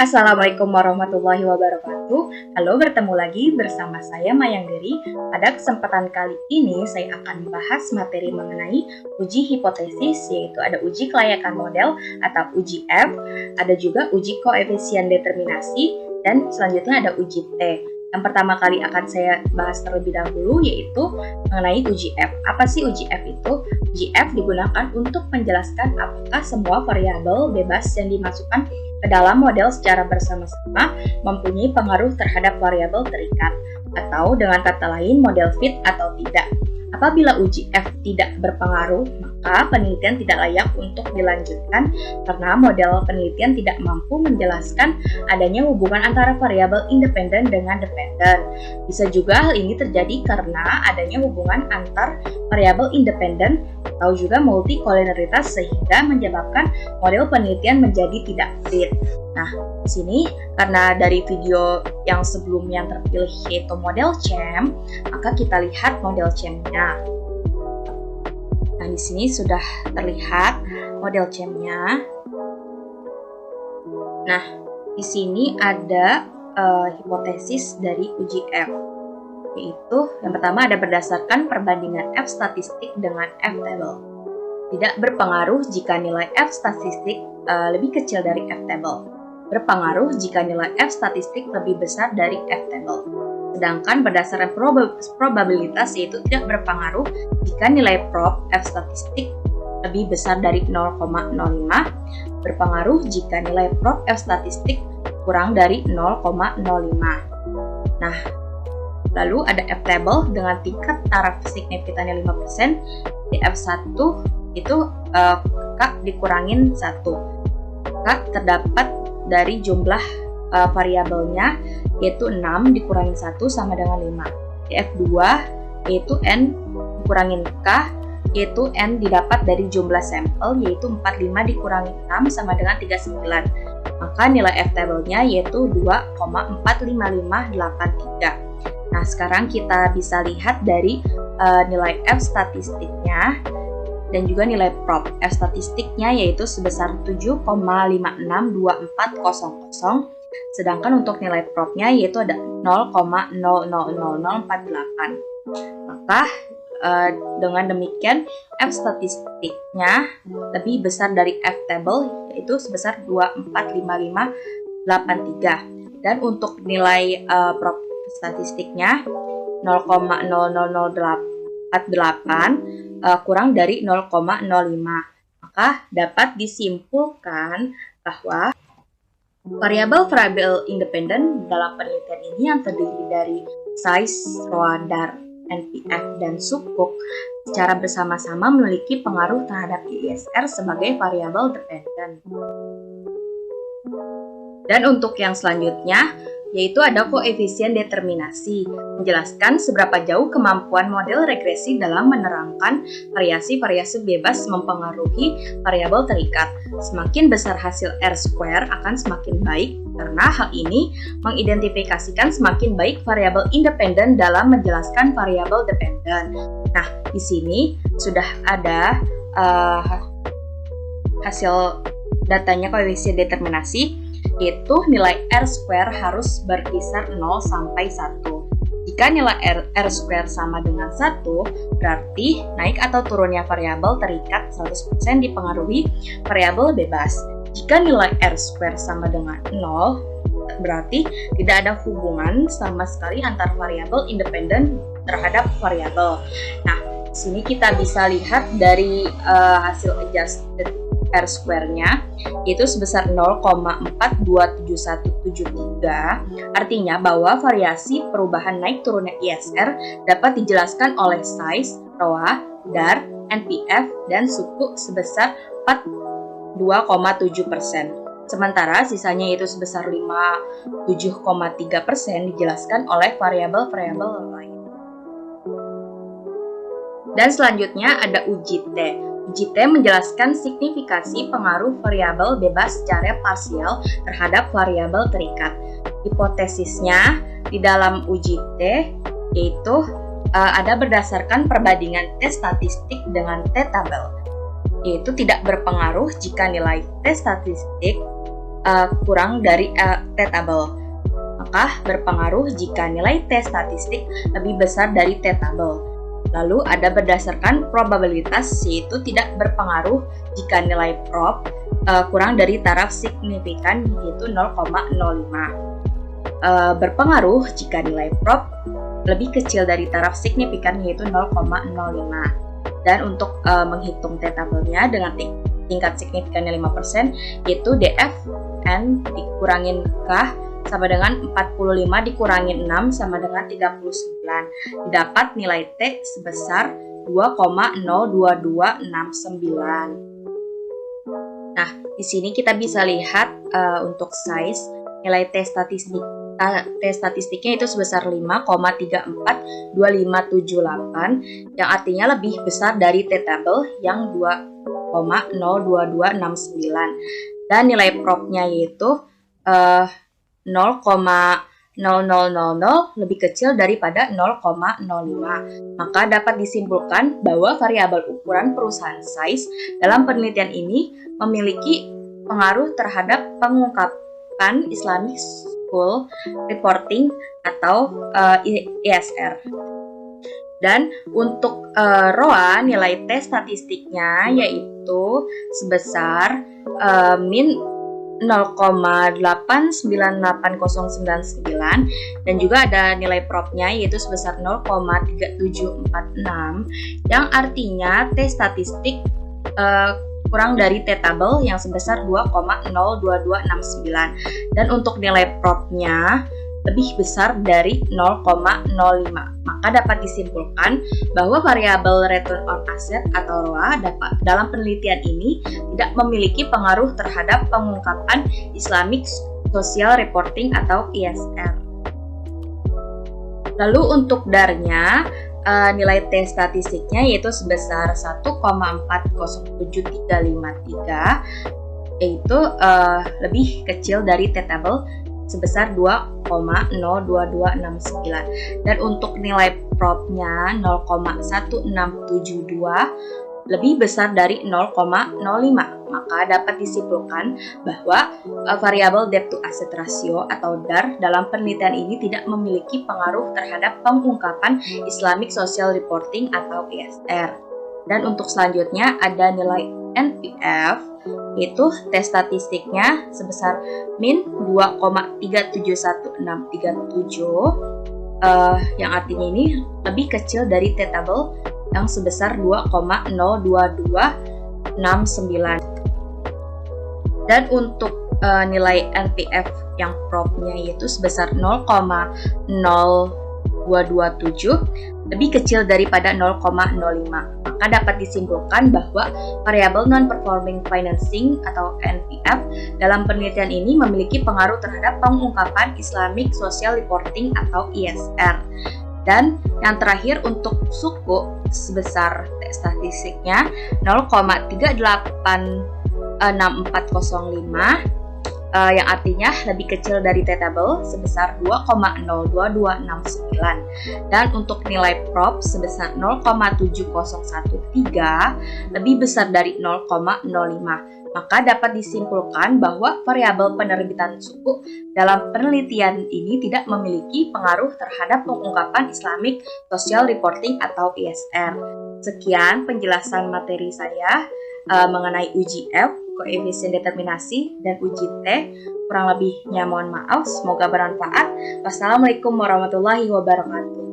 Assalamualaikum warahmatullahi wabarakatuh. Halo, bertemu lagi bersama saya Mayang Dery. Pada kesempatan kali ini saya akan membahas materi mengenai uji hipotesis, yaitu ada uji kelayakan model atau uji F, ada juga uji koefisien determinasi, dan selanjutnya ada uji T. Yang pertama kali akan saya bahas terlebih dahulu yaitu mengenai uji F. Apa sih uji F itu? Uji F digunakan untuk menjelaskan apakah semua variabel bebas yang dimasukkan ke dalam model secara bersama-sama mempunyai pengaruh terhadap variabel terikat, atau dengan kata lain model fit atau tidak. Apabila uji F tidak berpengaruh, maka penelitian tidak layak untuk dilanjutkan karena model penelitian tidak mampu menjelaskan adanya hubungan antara variabel independen dengan dependen. Bisa juga hal ini terjadi karena adanya hubungan antar variabel independen atau juga multikolinialitas sehingga menyebabkan model penelitian menjadi tidak fit. Nah, di sini karena dari video yang sebelumnya terpilih yaitu model CHAM, maka kita lihat model CHAM-nya. Nah, di sini sudah terlihat model CHAM-nya. Nah, di sini ada hipotesis dari uji F, yaitu yang pertama ada berdasarkan perbandingan F statistik dengan F table. Tidak berpengaruh jika nilai F statistik lebih kecil dari F table. Berpengaruh jika nilai F statistik lebih besar dari F table. Sedangkan berdasarkan probabilitas yaitu tidak berpengaruh jika nilai prob F statistik lebih besar dari 0,05. Berpengaruh jika nilai prob F statistik kurang dari 0,05. Nah, lalu ada F table dengan tingkat taraf signifikannya 5%. Di F1 itu K dikurangin 1. K terdapat dari jumlah variabelnya yaitu 6 dikurangin 1 sama dengan 5. Di F2 yaitu N dikurangin K yaitu N didapat dari jumlah sampel yaitu 45 dikurangin 6 sama dengan 39. Maka nilai F table-nya yaitu 2,45583. Nah, sekarang kita bisa lihat dari nilai F statistiknya dan juga nilai prob F statistiknya yaitu sebesar 7,562400, sedangkan untuk nilai probnya yaitu ada 0,000048. Maka dengan demikian F statistiknya lebih besar dari F table yaitu sebesar 2,45583, dan untuk nilai prob statistiknya 0,00048 kurang dari 0,05. Maka dapat disimpulkan bahwa variabel independen dalam penelitian ini yang terdiri dari size, ROA, DAR, NPF, dan sukuk secara bersama-sama memiliki pengaruh terhadap ISR sebagai variabel dependen. Dan untuk yang selanjutnya yaitu ada koefisien determinasi, menjelaskan seberapa jauh kemampuan model regresi dalam menerangkan variasi-variasi bebas mempengaruhi variabel terikat. Semakin besar hasil R-square akan semakin baik, karena hal ini mengidentifikasikan semakin baik variabel independen dalam menjelaskan variabel dependen. Nah, di sini sudah ada hasil datanya koefisien determinasi, yaitu nilai R-square harus berkisar 0 sampai 1. Jika nilai R-square sama dengan 1, berarti naik atau turunnya variabel terikat 100% dipengaruhi variabel bebas. Jika nilai R-square sama dengan 0, berarti tidak ada hubungan sama sekali antar variabel independen terhadap variabel. Nah, di sini kita bisa lihat dari hasil adjusted R-square-nya yaitu sebesar 0,42773, artinya bahwa variasi perubahan naik turunnya ISR dapat dijelaskan oleh size, ROA, DAR, NPF, dan suku sebesar 42,7%. Sementara sisanya yaitu sebesar 57,3% dijelaskan oleh variabel-variabel lain. Dan selanjutnya ada uji T. Uji T menjelaskan signifikasi pengaruh variabel bebas secara parsial terhadap variabel terikat. Hipotesisnya di dalam uji T yaitu ada berdasarkan perbandingan T statistik dengan T tabel, yaitu tidak berpengaruh jika nilai T statistik kurang dari T tabel, maka berpengaruh jika nilai T statistik lebih besar dari T tabel. Lalu ada berdasarkan probabilitas, yaitu tidak berpengaruh jika nilai prop kurang dari taraf signifikan, yaitu 0,05. Berpengaruh jika nilai prop lebih kecil dari taraf signifikan, yaitu 0,05. Dan untuk menghitung T tabelnya dengan tingkat signifikannya 5%, yaitu DFN dikurangin K sama dengan 45 dikurangin 6 sama dengan 39. Didapat nilai T sebesar 2,02269. Nah, di sini kita bisa lihat untuk size nilai T statistiknya itu sebesar 5,342578, yang artinya lebih besar dari T tabel yang 2,02269. Dan nilai propnya yaitu 0,0000 lebih kecil daripada 0,05. Maka dapat disimpulkan bahwa variabel ukuran perusahaan size dalam penelitian ini memiliki pengaruh terhadap pengungkapan Islamic Social Reporting atau ISR. Dan untuk ROA, nilai T statistiknya yaitu sebesar min 0,898099, dan juga ada nilai propnya yaitu sebesar 0,3746, yang artinya T statistik kurang dari T tabel yang sebesar 2,02269, dan untuk nilai propnya lebih besar dari 0,05. Maka dapat disimpulkan bahwa variabel return on asset atau ROA dalam penelitian ini tidak memiliki pengaruh terhadap pengungkapan Islamic Social Reporting atau ISR. Lalu untuk DAR-nya, nilai T statistiknya yaitu sebesar 1,407353, yaitu lebih kecil dari T tabel sebesar 2,02269, dan untuk nilai propnya 0,1672 lebih besar dari 0,05. Maka dapat disimpulkan bahwa variabel debt to asset ratio atau DAR dalam penelitian ini tidak memiliki pengaruh terhadap pengungkapan Islamic Social Reporting atau ISR. Dan untuk selanjutnya ada nilai NPF, yaitu T statistiknya sebesar min 2,371637, yang artinya ini lebih kecil dari T tabel yang sebesar 2,02269. Dan untuk nilai NPF yang propnya yaitu sebesar 0,0227, lebih kecil daripada 0,05. Maka dapat disimpulkan bahwa variabel non-performing financing atau NPF dalam penelitian ini memiliki pengaruh terhadap pengungkapan Islamic Social Reporting atau ISR. Dan yang terakhir untuk suku sebesar T statistiknya 0,386405, yang artinya lebih kecil dari T tabel sebesar 2,02269, dan untuk nilai prop sebesar 0,7013 lebih besar dari 0,05. Maka dapat disimpulkan bahwa variabel penerbitan suku dalam penelitian ini tidak memiliki pengaruh terhadap pengungkapan Islamic Social Reporting atau ISR. Sekian penjelasan materi saya mengenai uji F, koefisien determinasi, dan uji T. Kurang lebihnya mohon maaf, semoga bermanfaat. Wassalamualaikum warahmatullahi wabarakatuh.